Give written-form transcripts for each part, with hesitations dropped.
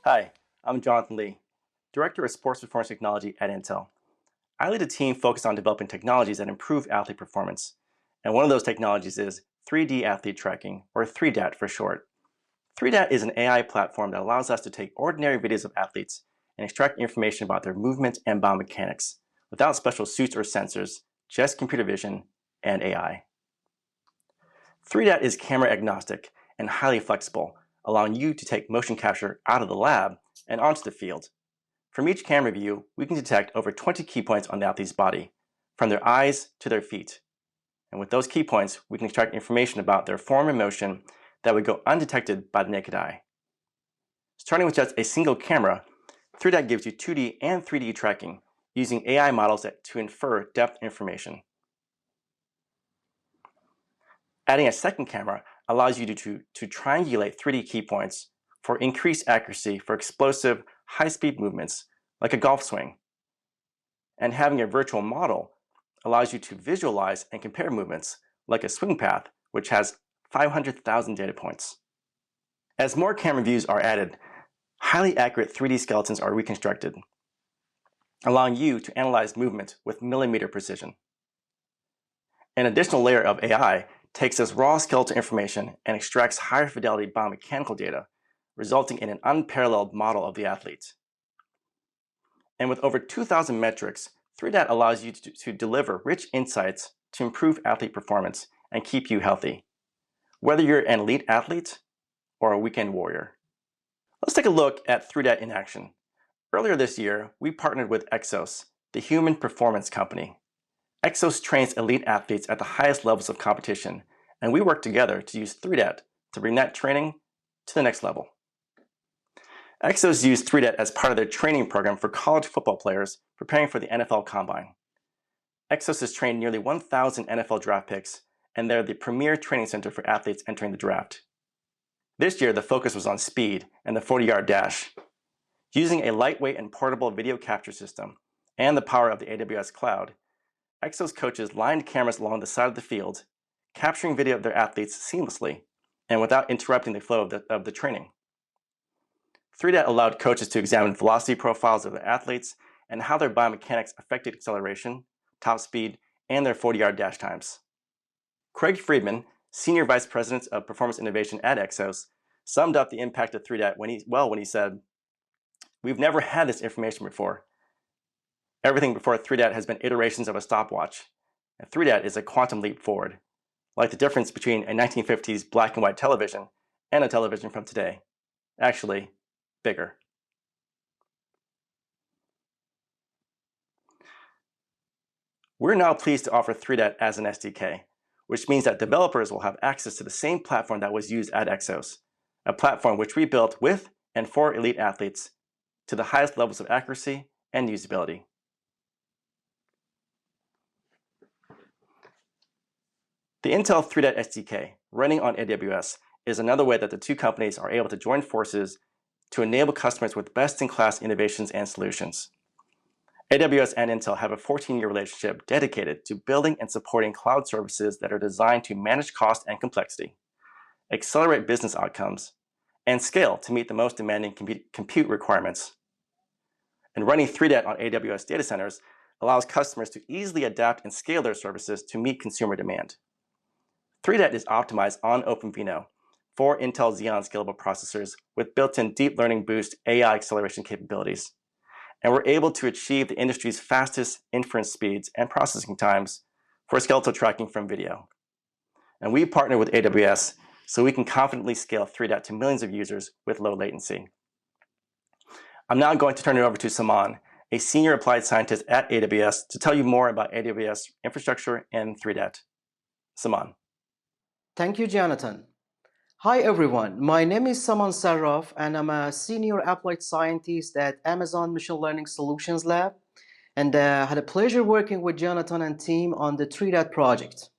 Hi, I'm Jonathan Lee, Director of Sports Performance Technology at Intel. I lead a team focused on developing technologies that improve athlete performance. And one of those technologies is 3D athlete tracking, or 3DAT for short. 3DAT is an AI platform that allows us to take ordinary videos of athletes and extract information about their movement and biomechanics without special suits or sensors, just computer vision and AI. 3DAT is camera agnostic and highly flexible, allowing you to take motion capture out of the lab and onto the field. From each camera view, we can detect over 20 key points on the athlete's body, from their eyes to their feet. And with those key points, we can extract information about their form and motion that would go undetected by the naked eye. Starting with just a single camera, 3DAT gives you 2D and 3D tracking using AI models to infer depth information. Adding a second camera allows you to triangulate 3D key points for increased accuracy for explosive, high-speed movements like a golf swing. And having a virtual model allows you to visualize and compare movements like a swing path, which has 500,000 data points. As more camera views are added, highly accurate 3D skeletons are reconstructed, allowing you to analyze movement with millimeter precision. An additional layer of AI takes this raw skeletal information and extracts higher fidelity biomechanical data, resulting in an unparalleled model of the athlete. And with over 2,000 metrics, 3DAT allows you to deliver rich insights to improve athlete performance and keep you healthy, whether you're an elite athlete or a weekend warrior. Let's take a look at 3DAT in action. Earlier this year, we partnered with Exos, the human performance company. Exos trains elite athletes at the highest levels of competition, and we work together to use 3DAT to bring that training to the next level. Exos used 3DAT as part of their training program for college football players preparing for the NFL Combine. Exos has trained nearly 1,000 NFL draft picks, and they're the premier training center for athletes entering the draft. This year, the focus was on speed and the 40-yard dash. Using a lightweight and portable video capture system and the power of the AWS cloud, Exos coaches lined cameras along the side of the field, capturing video of their athletes seamlessly and without interrupting the flow of the training. 3DAT allowed coaches to examine velocity profiles of their athletes and how their biomechanics affected acceleration, top speed, and their 40-yard dash times. Craig Friedman, Senior Vice President of Performance Innovation at Exos, summed up the impact of 3DAT when he said, "We've never had this information before. Everything before 3DAT has been iterations of a stopwatch, and 3DAT is a quantum leap forward, like the difference between a 1950s black and white television and a television from today. Actually, bigger." We're now pleased to offer 3DAT as an SDK, which means that developers will have access to the same platform that was used at Exos, a platform which we built with and for elite athletes to the highest levels of accuracy and usability. The Intel 3DAT SDK, running on AWS, is another way that the two companies are able to join forces to enable customers with best-in-class innovations and solutions. AWS and Intel have a 14-year relationship dedicated to building and supporting cloud services that are designed to manage cost and complexity, accelerate business outcomes, and scale to meet the most demanding compute requirements. And running 3DAT on AWS data centers allows customers to easily adapt and scale their services to meet consumer demand. 3DAT is optimized on OpenVINO for Intel Xeon scalable processors with built-in Deep Learning Boost AI acceleration capabilities. And we're able to achieve the industry's fastest inference speeds and processing times for skeletal tracking from video. And we partner with AWS so we can confidently scale 3DAT to millions of users with low latency. I'm now going to turn it over to Saman, a senior applied scientist at AWS, to tell you more about AWS infrastructure and 3DAT. Saman. Thank you, Jonathan. Hi, everyone. My name is Saman Sarraf, and I'm a senior applied scientist at Amazon Machine Learning Solutions Lab, and had a pleasure working with Jonathan and team on the 3DAT project.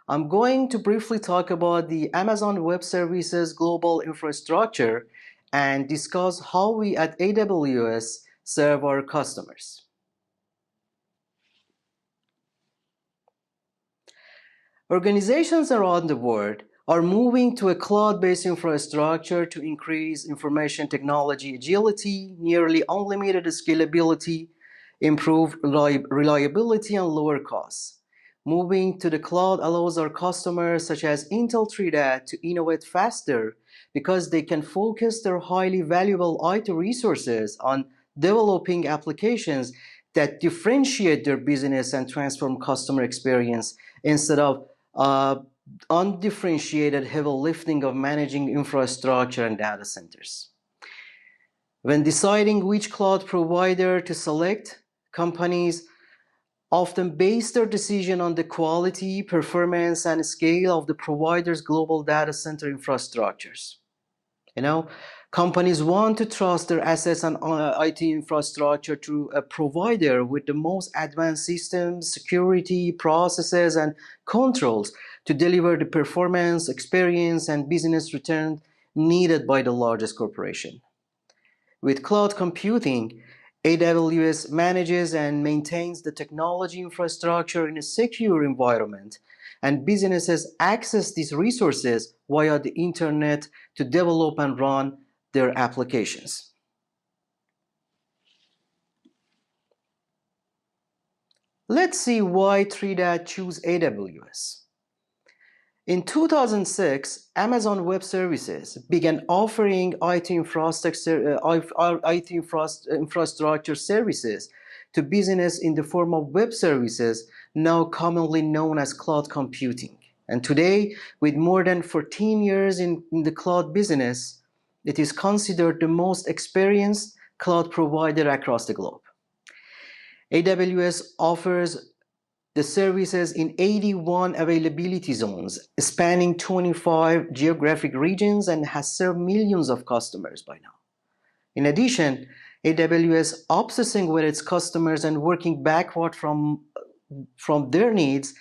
I'm going to briefly talk about the Amazon Web Services global infrastructure and discuss how we at AWS serve our customers. Organizations around the world are moving to a cloud-based infrastructure to increase information technology agility, nearly unlimited scalability, improve reliability, and lower costs. Moving to the cloud allows our customers, such as Intel Trinidad, to innovate faster because they can focus their highly valuable IT resources on developing applications that differentiate their business and transform customer experience instead of undifferentiated heavy lifting of managing infrastructure and data centers. When deciding which cloud provider to select, companies often base their decision on the quality, performance, and scale of the provider's global data center infrastructures. Companies want to trust their assets and IT infrastructure to a provider with the most advanced systems, security, processes, and controls to deliver the performance, experience, and business return needed by the largest corporation. With cloud computing, AWS manages and maintains the technology infrastructure in a secure environment, and businesses access these resources via the internet to develop and run their applications. Let's see why Trinidad chose AWS. In 2006, Amazon Web Services began offering IT infrastructure services to business in the form of web services, now commonly known as cloud computing. And today, with more than 14 years in the cloud business, it is considered the most experienced cloud provider across the globe. AWS offers the services in 81 availability zones, spanning 25 geographic regions, and has served millions of customers by now. In addition, AWS, obsessing with its customers and working backward from their needs,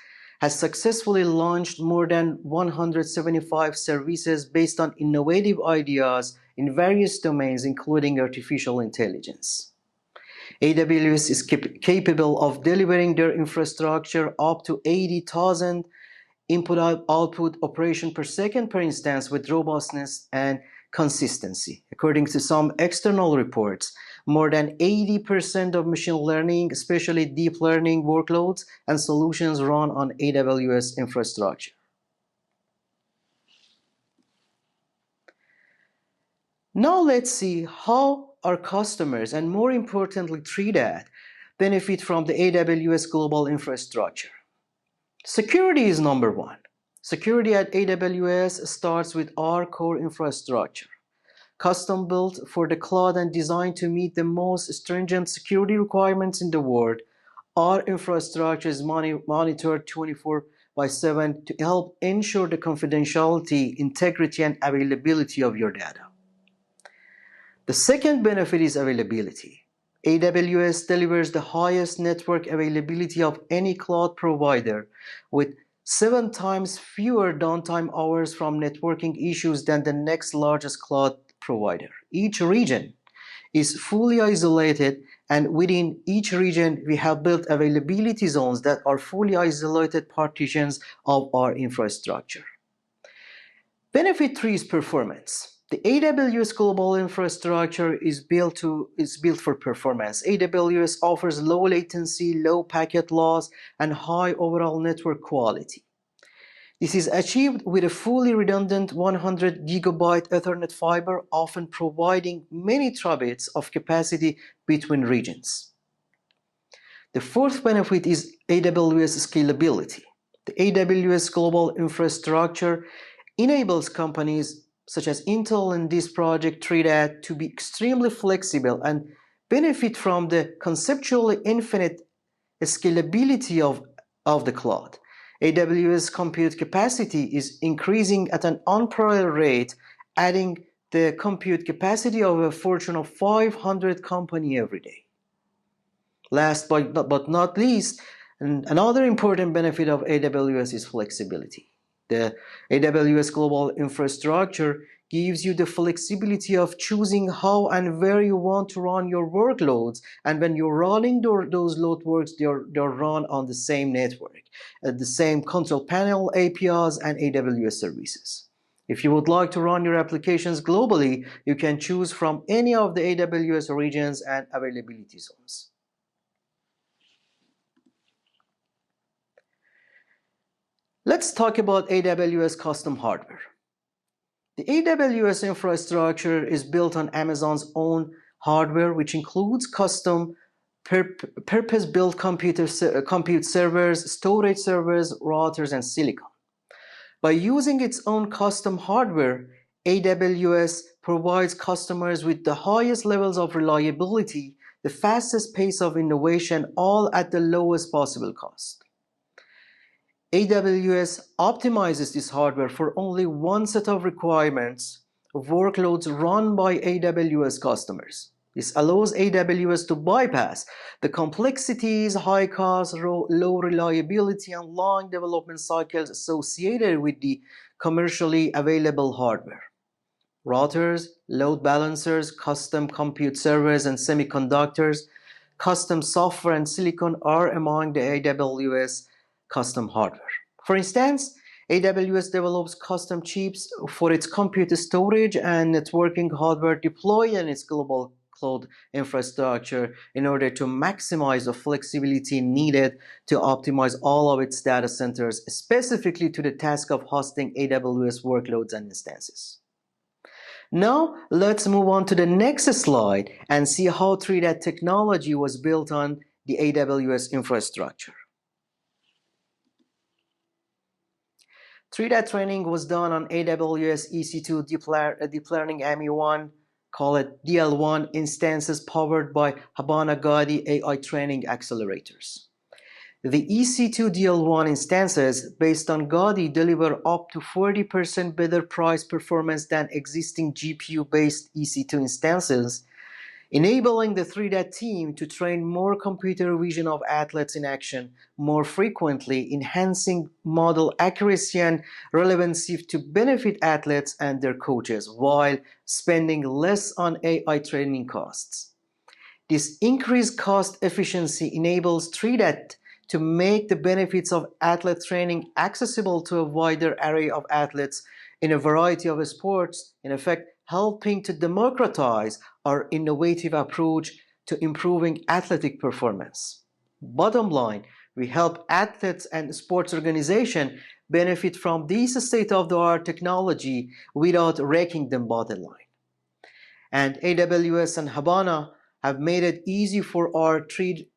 has successfully launched more than 175 services based on innovative ideas in various domains, including artificial intelligence. AWS is capable of delivering their infrastructure up to 80,000 input-output operation per second per instance with robustness and consistency. According to some external reports, more than 80% of machine learning, especially deep learning workloads and solutions, run on AWS infrastructure. Now let's see how our customers, and more importantly Trinidad, benefit from the AWS global infrastructure. Security is number one. Security at AWS starts with our core infrastructure. Custom built for the cloud and designed to meet the most stringent security requirements in the world, our infrastructure is monitored 24/7 to help ensure the confidentiality, integrity, and availability of your data. The second benefit is availability. AWS delivers the highest network availability of any cloud provider, with 7 times fewer downtime hours from networking issues than the next largest cloud provider. Each region is fully isolated, and within each region we have built availability zones that are fully isolated partitions of our infrastructure. Benefit 3 is performance. The AWS global infrastructure is built for performance. AWS offers low latency, low packet loss, and high overall network quality. This is achieved with a fully redundant 100 gigabyte Ethernet fiber, often providing many terabits of capacity between regions. The fourth benefit is AWS scalability. The AWS global infrastructure enables companies such as Intel and this project Trinidad to be extremely flexible and benefit from the conceptually infinite scalability of the cloud. AWS compute capacity is increasing at an unparalleled rate, adding the compute capacity of a Fortune 500 company every day. Last but not least, another important benefit of AWS is flexibility. The AWS global infrastructure gives you the flexibility of choosing how and where you want to run your workloads, and when you're running those load works, they're run on the same network. the same control panel, APIs, and AWS services. If you would like to run your applications globally, you can choose from any of the AWS regions and availability zones. Let's talk about AWS custom hardware. The AWS infrastructure is built on Amazon's own hardware, which includes custom purpose-built compute servers, storage servers, routers, and silicon. By using its own custom hardware, AWS provides customers with the highest levels of reliability, the fastest pace of innovation, all at the lowest possible cost. AWS optimizes this hardware for only one set of requirements, workloads run by AWS customers. This allows AWS to bypass the complexities, high costs, low reliability, and long development cycles associated with the commercially available hardware. Routers, load balancers, custom compute servers, and semiconductors, custom software, and silicon are among the AWS custom hardware. For instance, AWS develops custom chips for its compute storage and networking hardware deployed in its global cloud infrastructure in order to maximize the flexibility needed to optimize all of its data centers, specifically to the task of hosting AWS workloads and instances. Now, let's move on to the next slide and see how TreeDAT technology was built on the AWS infrastructure. TreeDAT training was done on AWS EC2 Deep Learning ME1, call it DL1 instances powered by Habana Gaudi AI training accelerators. The EC2 DL1 instances based on Gaudi deliver up to 40% better price performance than existing GPU-based EC2 instances, enabling the TreeDAT team to train more computer vision of athletes in action more frequently, enhancing model accuracy and relevancy to benefit athletes and their coaches while spending less on AI training costs. This increased cost efficiency enables TreeDAT to make the benefits of athlete training accessible to a wider array of athletes in a variety of sports, in effect helping to democratize our innovative approach to improving athletic performance. Bottom line, we help athletes and sports organizations benefit from this state-of-the-art technology without wrecking the bottom line. And AWS and Habana have made it easy for our TreeDAT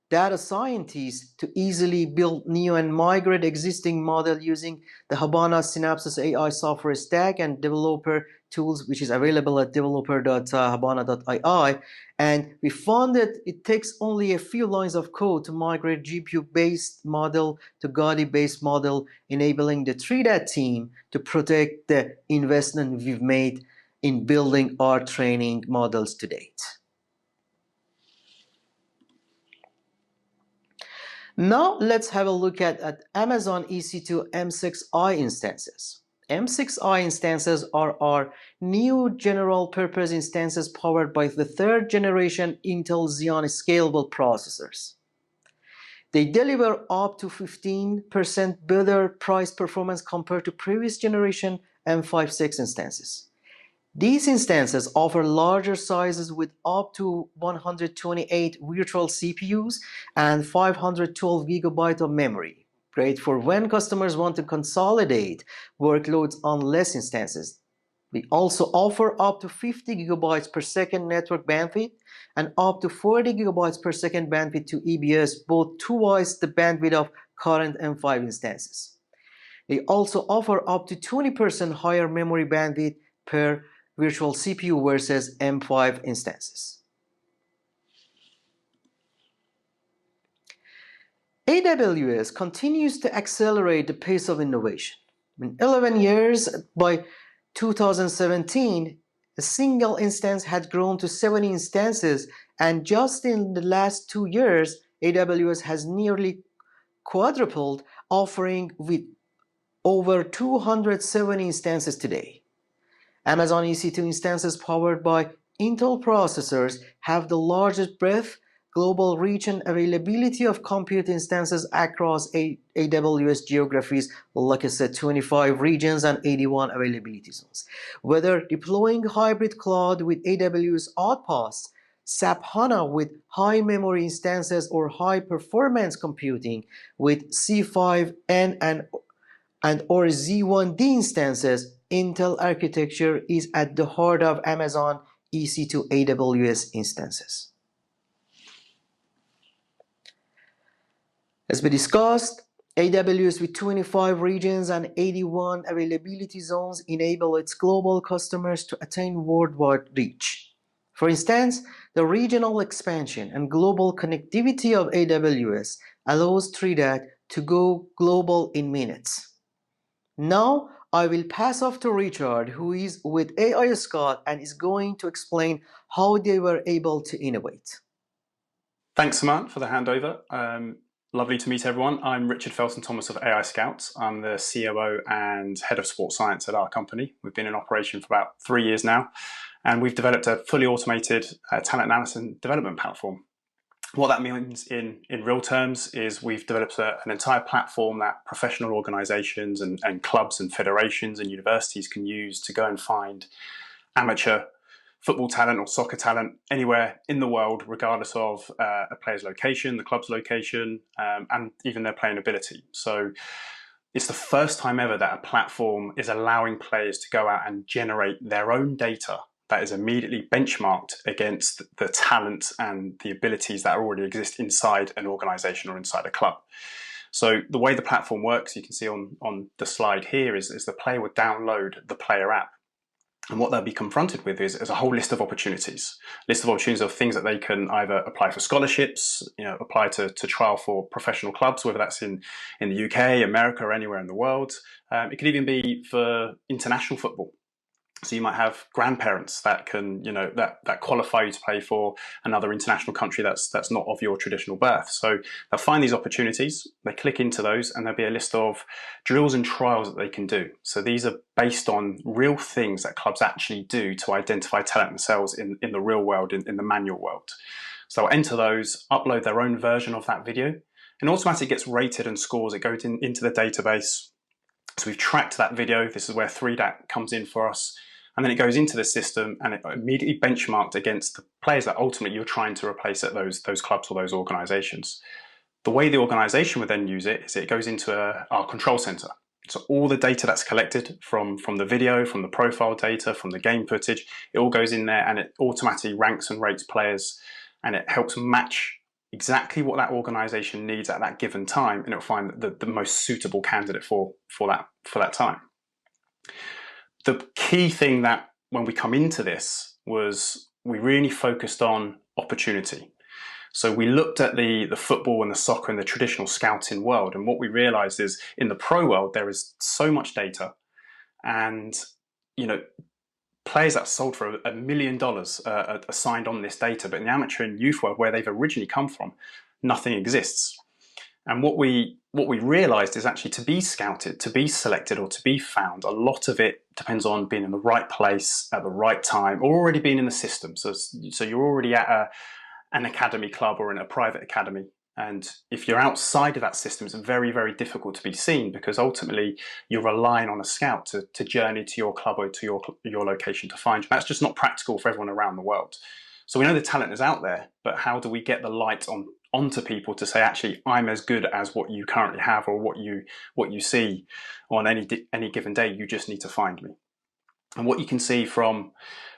data scientists to easily build new and migrate existing model using the Habana Synopsys AI software stack and developer tools, which is available at developer.habana.ai. And we found that it takes only a few lines of code to migrate GPU-based model to Gaudi-based model, enabling the TreeDAT team to protect the investment we've made in building our training models to date. Now let's have a look at Amazon EC2 M6i instances. M6i instances are our new general purpose instances powered by the third generation Intel Xeon scalable processors. They deliver up to 15% better price performance compared to previous generation M5-6 instances. These instances offer larger sizes with up to 128 virtual CPUs and 512 GB of memory. Great for when customers want to consolidate workloads on less instances. We also offer up to 50 GB per second network bandwidth and up to 40 GB per second bandwidth to EBS, both twice the bandwidth of current M5 instances. They also offer up to 20% higher memory bandwidth per virtual CPU versus M5 instances. AWS continues to accelerate the pace of innovation. In 11 years, by 2017, a single instance had grown to 70 instances, and just in the last 2 years, AWS has nearly quadrupled, offering with over 270 instances today. Amazon EC2 instances powered by Intel processors have the largest breadth, global reach and availability of compute instances across AWS geographies, like I said, 25 regions and 81 availability zones. Whether deploying hybrid cloud with AWS Outposts, SAP HANA with high memory instances, or high performance computing with C5N and or Z1D instances, Intel architecture is at the heart of Amazon EC2 AWS instances. As we discussed, AWS with 25 regions and 81 availability zones enable its global customers to attain worldwide reach. For instance, the regional expansion and global connectivity of AWS allows Trident to go global in minutes. Now, I will pass off to Richard, who is with AI Scout and is going to explain how they were able to innovate. Thanks, Saman, for the handover. Lovely to meet everyone. I'm Richard Felton Thomas of AI Scouts. I'm the COO and Head of Sports Science at our company. We've been in operation for about 3 years now, and we've developed a fully automated talent analysis and development platform. What that means in real terms is we've developed an entire platform that professional organizations and clubs and federations and universities can use to go and find amateur football talent or soccer talent anywhere in the world, regardless of a player's location, the club's location, and even their playing ability. So it's the first time ever that a platform is allowing players to go out and generate their own data that is immediately benchmarked against the talent and the abilities that already exist inside an organization or inside a club. So the way the platform works, you can see on the slide here, is the player would download the player app. And what they'll be confronted with is a whole list of opportunities of things that they can either apply for scholarships, apply to trial for professional clubs, whether that's in the UK, America, or anywhere in the world. It could even be for international football. So you might have grandparents that can, that qualify you to play for another international country that's not of your traditional birth. So they'll find these opportunities, they click into those, and there'll be a list of drills and trials that they can do. So these are based on real things that clubs actually do to identify talent themselves in the real world, in the manual world. So they'll enter those, upload their own version of that video, and automatically gets rated and scores. It goes into the database. So we've tracked that video. This is where 3DAT comes in for us. And then it goes into the system and it immediately benchmarked against the players that ultimately you're trying to replace at those clubs or those organizations. The way the organization would then use it is it goes into our control center. So all the data that's collected from the video, from the profile data, from the game footage, it all goes in there and it automatically ranks and rates players, and it helps match exactly what that organization needs at that given time, and it'll find the most suitable candidate for that time. The key thing that when we come into this was we really focused on opportunity. So we looked at the football and the soccer and the traditional scouting world, and what we realized is in the pro world there is so much data, and players that sold for $1 million are signed on this data, but in the amateur and youth world where they've originally come from, nothing exists. And what we realized is actually to be scouted, to be selected, or to be found, a lot of it depends on being in the right place at the right time, or already being in the system. So you're already at an academy club or in a private academy. And if you're outside of that system, it's very, very difficult to be seen, because ultimately you're relying on a scout to journey to your club or to your location to find you. That's just not practical for everyone around the world. So we know the talent is out there, but how do we get the light onto people to say, actually, I'm as good as what you currently have or what you see on any given day. You just need to find me. And what you can see from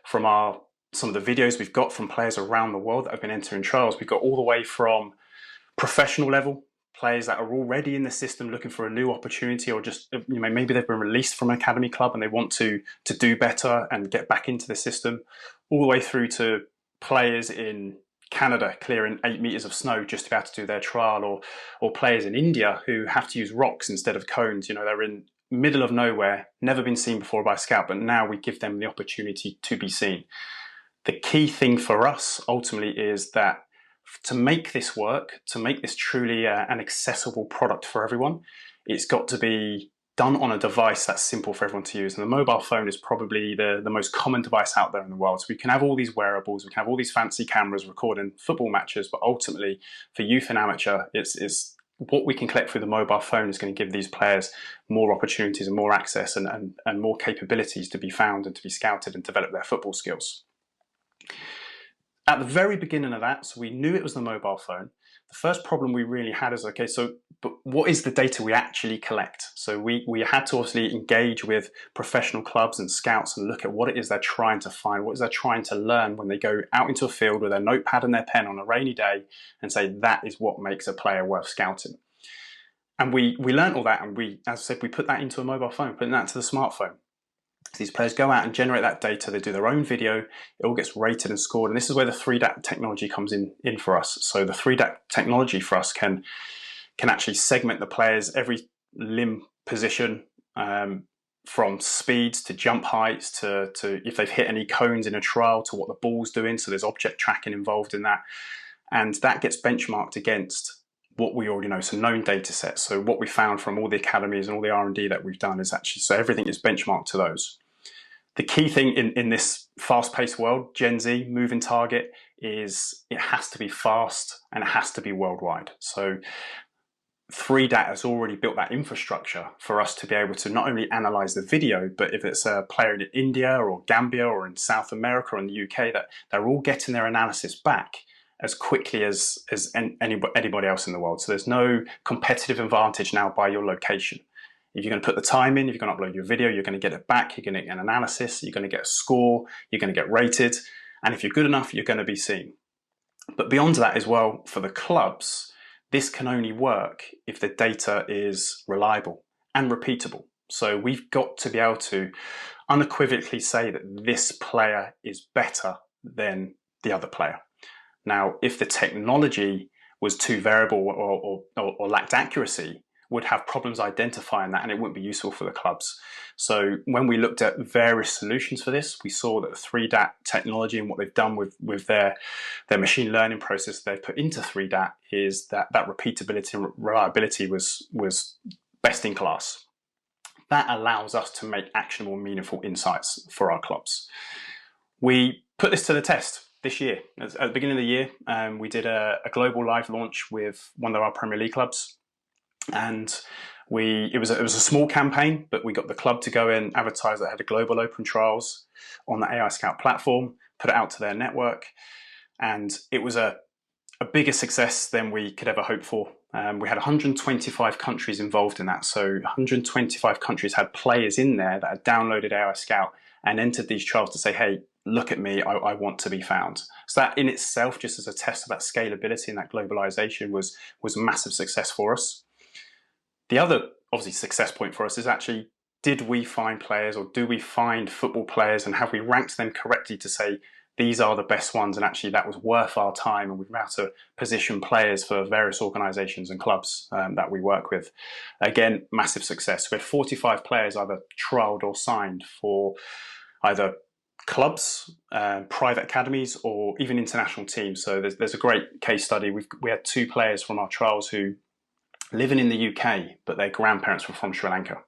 some of the videos we've got from players around the world that have been entering trials, we've got all the way from professional level players that are already in the system looking for a new opportunity, or just maybe they've been released from an academy club and they want to do better and get back into the system, all the way through to players in Canada clearing 8 meters of snow just to be able to do their trial, or players in India who have to use rocks instead of cones. They're in middle of nowhere, never been seen before by a scout, but now we give them the opportunity to be seen. The key thing for us ultimately is that to make this work, to make this truly an accessible product for everyone, it's got to be done on a device that's simple for everyone to use. And the mobile phone is probably the most common device out there in the world. So we can have all these wearables, we can have all these fancy cameras recording football matches, but ultimately for youth and amateur, it's what we can collect through the mobile phone is going to give these players more opportunities and more access and more capabilities to be found and to be scouted and develop their football skills. At the very beginning of that, so we knew it was the mobile phone. The first problem we really had is, okay, so but what is the data we actually collect? So we had to obviously engage with professional clubs and scouts and look at what it is they're trying to find, what is they're trying to learn when they go out into a field with their notepad and their pen on a rainy day and say that is what makes a player worth scouting. And we learned all that, and as I said, we put that into a mobile phone, putting that to the smartphone. So these players go out and generate that data, they do their own video, it all gets rated and scored, and this is where the 3DAT technology comes in for us. So the 3DAT technology for us can actually segment the players, every limb position, from speeds to jump heights to if they've hit any cones in a trial to what the ball's doing, so there's object tracking involved in that. And that gets benchmarked against what we already know, so known data sets. So what we found from all the academies and all the R&D that we've done is actually, so everything is benchmarked to those. The key thing in this fast-paced world, Gen Z, moving target, is it has to be fast and it has to be worldwide. So 3DAT has already built that infrastructure for us to be able to not only analyze the video, but if it's a player in India or Gambia or in South America or in the UK, that they're all getting their analysis back as quickly as anybody else in the world. So there's no competitive advantage now by your location. If you're going to put the time in, if you're going to upload your video, you're going to get it back, you're going to get an analysis, you're going to get a score, you're going to get rated, and if you're good enough, you're going to be seen. But beyond that as well, for the clubs, this can only work if the data is reliable and repeatable. So we've got to be able to unequivocally say that this player is better than the other player. Now, if the technology was too variable or lacked accuracy, would have problems identifying that, and it wouldn't be useful for the clubs. So when we looked at various solutions for this, we saw that the 3DAT technology and what they've done with their machine learning process they've put into 3DAT is that repeatability and reliability was best in class. That allows us to make actionable, meaningful insights for our clubs. We put this to the test this year. At the beginning of the year, we did a global live launch with one of our Premier League clubs, and it was a small campaign, but we got the club to go in, advertise that had a global open trials on the AI Scout platform, put it out to their network, and it was a bigger success than we could ever hope for. We had 125 countries involved in that, so 125 countries had players in there that had downloaded AI Scout and entered these trials to say, hey, look at me, I want to be found. So that in itself, just as a test of that scalability and that globalization, was a massive success for us. The other, obviously, success point for us is actually, did we find players, or do we find football players, and have we ranked them correctly to say these are the best ones, and actually that was worth our time, and we've been able to position players for various organisations and clubs that we work with. Again, massive success. We had 45 players either trialled or signed for either clubs, private academies, or even international teams. So there's a great case study. We had 2 players from our trials who living in the UK, but their grandparents were from Sri Lanka.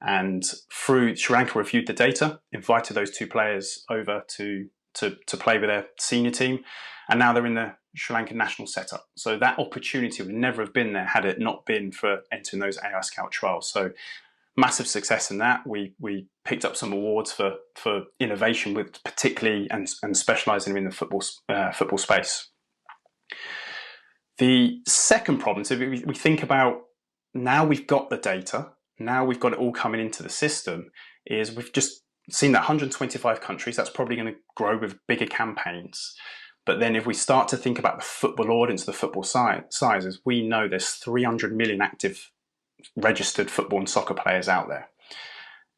And through Sri Lanka reviewed the data, invited those 2 players over to play with their senior team, and now they're in the Sri Lankan national setup. So that opportunity would never have been there had it not been for entering those AI Scout trials. So massive success in that. We picked up some awards for innovation, with particularly and specialising in the football space. The second problem, so we think about, now we've got the data, now we've got it all coming into the system, is we've just seen that 125 countries, that's probably going to grow with bigger campaigns. But then if we start to think about the football audience, the football sizes, we know there's 300 million active registered football and soccer players out there.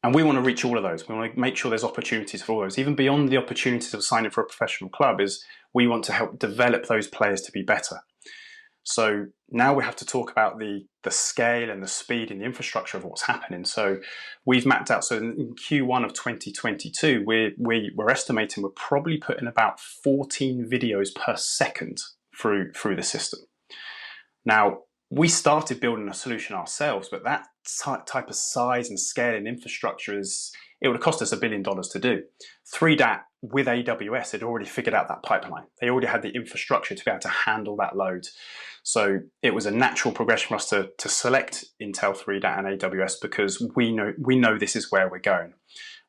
And we want to reach all of those. We want to make sure there's opportunities for all those. Even beyond the opportunities of signing for a professional club, is we want to help develop those players to be better. So now we have to talk about the scale and the speed and the infrastructure of what's happening. So we've mapped out, so in Q1 of 2022, we're estimating we're probably putting about 14 videos per second through the system. Now, we started building a solution ourselves, but that type of size and scale and infrastructure it would have cost us $1 billion to do. 3DAT with AWS had already figured out that pipeline. They already had the infrastructure to be able to handle that load. So it was a natural progression for us to select Intel 3DAT and AWS because we know this is where we're going.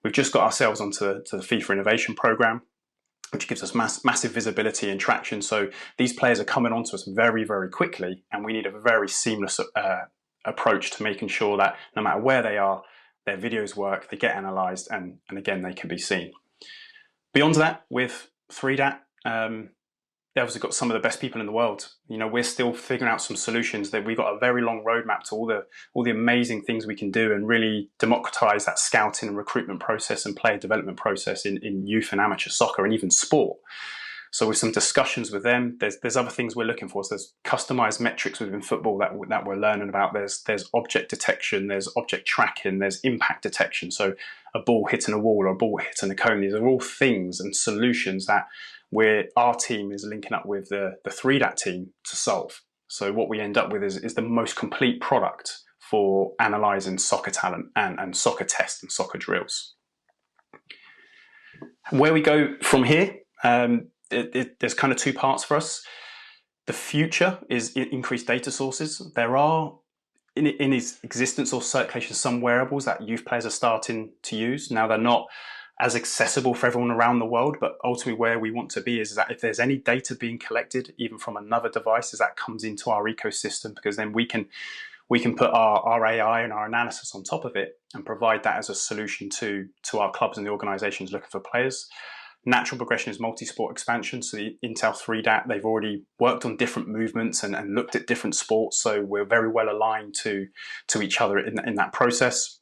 We've just got ourselves onto the FIFA Innovation Program, which gives us massive visibility and traction. So these players are coming onto us very, very quickly, and we need a very seamless approach to making sure that no matter where they are, their videos work, they get analyzed, and again, they can be seen. Beyond that, with 3DAT, they've obviously got some of the best people in the world. You know, we're still figuring out some solutions that we've got a very long roadmap to all the amazing things we can do and really democratize that scouting and recruitment process and player development process in youth and amateur soccer and even sport. So with some discussions with them, there's other things we're looking for. So there's customized metrics within football that we're learning about. There's object detection, there's object tracking, there's impact detection. So a ball hitting a wall or a ball hitting a cone. These are all things and solutions that our team is linking up with the 3DAT team to solve. So what we end up with is the most complete product for analyzing soccer talent and soccer tests and soccer drills. Where we go from here, there's kind of two parts for us. The future is increased data sources. There are in its existence or circulation some wearables that youth players are starting to use. Now they're not as accessible for everyone around the world, but ultimately where we want to be is that if there's any data being collected, even from another device, that comes into our ecosystem, because then we can put our AI and our analysis on top of it and provide that as a solution to our clubs and the organizations looking for players. Natural progression is multi-sport expansion. So the Intel 3DAT, they've already worked on different movements and looked at different sports. So we're very well aligned to each other in that process.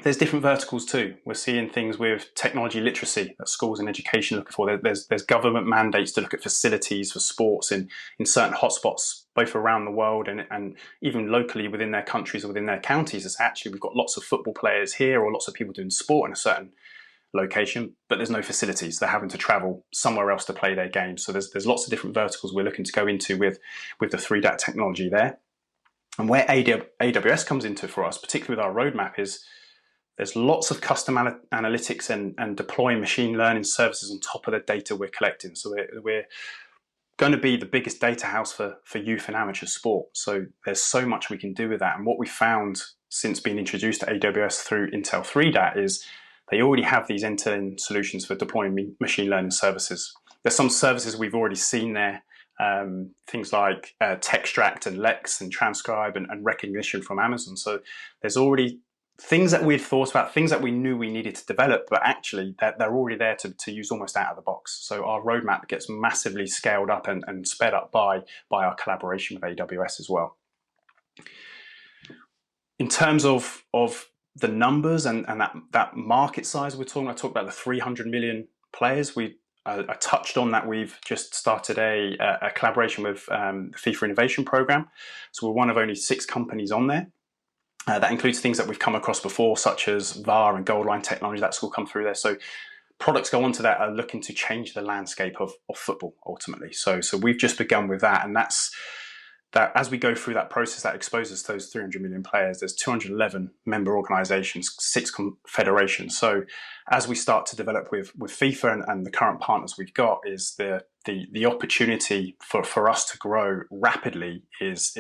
There's different verticals too. We're seeing things with technology literacy that schools and education are looking for. There's government mandates to look at facilities for sports in certain hotspots, both around the world and even locally within their countries or within their counties. It's actually, we've got lots of football players here or lots of people doing sport in a certain location, but there's no facilities. They're having to travel somewhere else to play their games. So there's lots of different verticals we're looking to go into with the 3DAT technology there. And where AWS comes into for us, particularly with our roadmap, is there's lots of custom analytics and deploying machine learning services on top of the data we're collecting. So we're going to be the biggest data house for youth and amateur sport. So there's so much we can do with that. And what we found since being introduced to AWS through Intel 3DAT is they already have these end-to-end solutions for deploying machine learning services. There's some services we've already seen there, things like Textract and Lex and Transcribe and recognition from Amazon. So there's already things that we'd thought about, things that we knew we needed to develop, but actually they're already there to use almost out of the box. So our roadmap gets massively scaled up and sped up by our collaboration with AWS as well. In terms of the numbers and that market size we're talking, I talked about the 300 million players. I touched on that. We've just started a collaboration with the FIFA Innovation Program. So we're one of only 6 companies on there. That includes things that we've come across before, such as VAR and goal line technology. That's all come through there. So products go onto that are looking to change the landscape of football ultimately. So we've just begun with that, and that as we go through that process, that exposes those 300 million players. There's 211 member organizations, 6 federations. So as we start to develop with FIFA and the current partners we've got, is the opportunity for us to grow rapidly is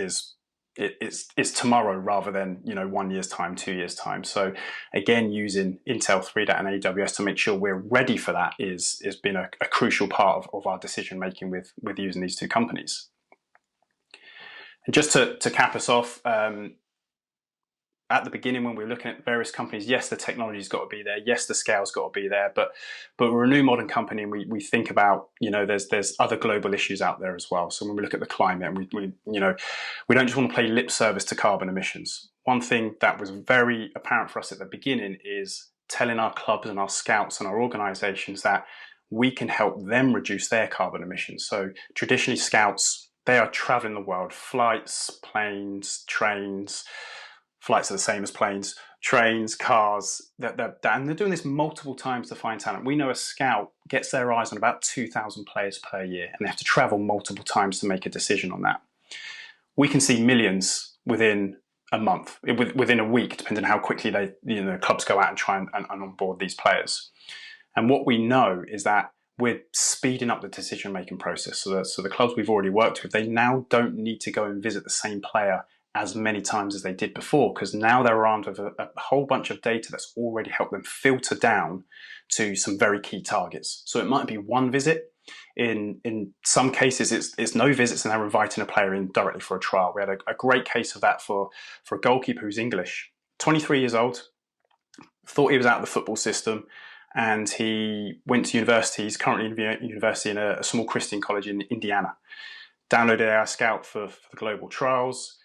tomorrow rather than 1 year's time, 2 years time. So again, using Intel 3DAT and AWS to make sure we're ready for that has been a crucial part of our decision making with using these 2 companies. And just to cap us off, at the beginning when we were looking at various companies, yes, the technology's got to be there, yes, the scale's got to be there, but we're a new modern company, and we think about, there's other global issues out there as well. So when we look at the climate, we don't just want to play lip service to carbon emissions. One thing that was very apparent for us at the beginning is telling our clubs and our scouts and our organizations that we can help them reduce their carbon emissions. So traditionally, scouts, they are traveling the world, flights, planes, trains. Flights are the same as planes, trains, cars, and they're doing this multiple times to find talent. We know a scout gets their eyes on about 2,000 players per year, and they have to travel multiple times to make a decision on that. we can see millions within a month, within a week, depending on how quickly clubs go out and try and onboard these players. And what we know is that we're speeding up the decision-making process. So the clubs we've already worked with, they now don't need to go and visit the same player as many times as they did before, because now they're armed with a whole bunch of data that's already helped them filter down to some very key targets. So it might be one visit. In some cases, it's no visits and they're inviting a player in directly for a trial. We had a great case of that for a goalkeeper who's English, 23 years old, thought he was out of the football system, and he went to university. He's currently in university in a small Christian college in Indiana. Downloaded AI Scout for the global trials.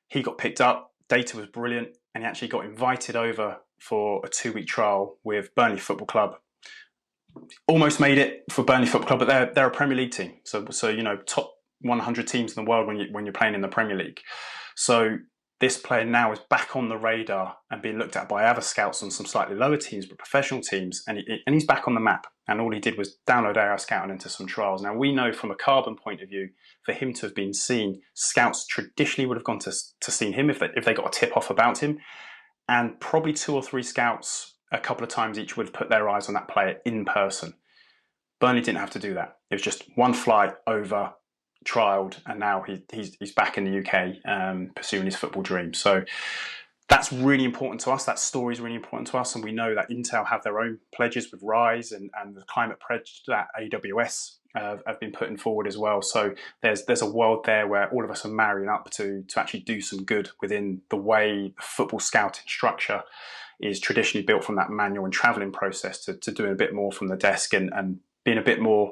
He got picked up, data was brilliant, and he actually got invited over for a 2-week trial with Burnley Football Club. Almost made it for Burnley Football Club, but they're a Premier League team. So top 100 teams in the world when you're playing in the Premier League. So this player now is back on the radar and being looked at by other scouts on some slightly lower teams, but professional teams, and he's back on the map. And all he did was download AI Scout and into some trials. Now, we know from a Carbon point of view, for him to have been seen, scouts traditionally would have gone to see him if they got a tip-off about him. And probably 2 or 3 scouts, a couple of times each, would have put their eyes on that player in person. Burnley didn't have to do that. It was just one flight over, trialed, and now he's back in the UK pursuing his football dream. So that's really important to us. That story is really important to us, and we know that Intel have their own pledges with RISE and the climate pledge that AWS have been putting forward as well. So there's a world there where all of us are marrying up to actually do some good within the way the football scouting structure is traditionally built, from that manual and travelling process to doing a bit more from the desk and being a bit more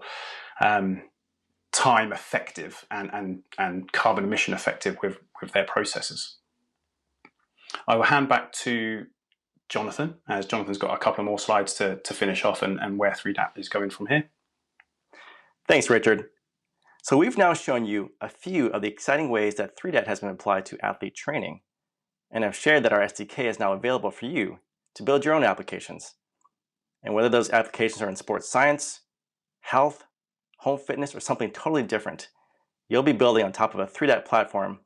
time effective and carbon emission effective with their processes. I will hand back to Jonathan, as Jonathan's got a couple of more slides to finish off and where 3DAT is going from here. Thanks, Richard. So we've now shown you a few of the exciting ways that 3DAT has been applied to athlete training, and have shared that our SDK is now available for you to build your own applications. And whether those applications are in sports science, health, home fitness, or something totally different, you'll be building on top of a 3DAT platform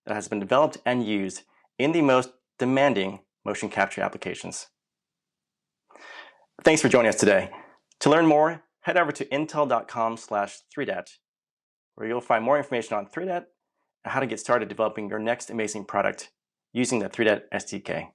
that has been developed and used in the most demanding motion capture applications. Thanks for joining us today. To learn more, head over to intel.com/3DAT, where you'll find more information on 3DAT and how to get started developing your next amazing product using the 3DAT SDK.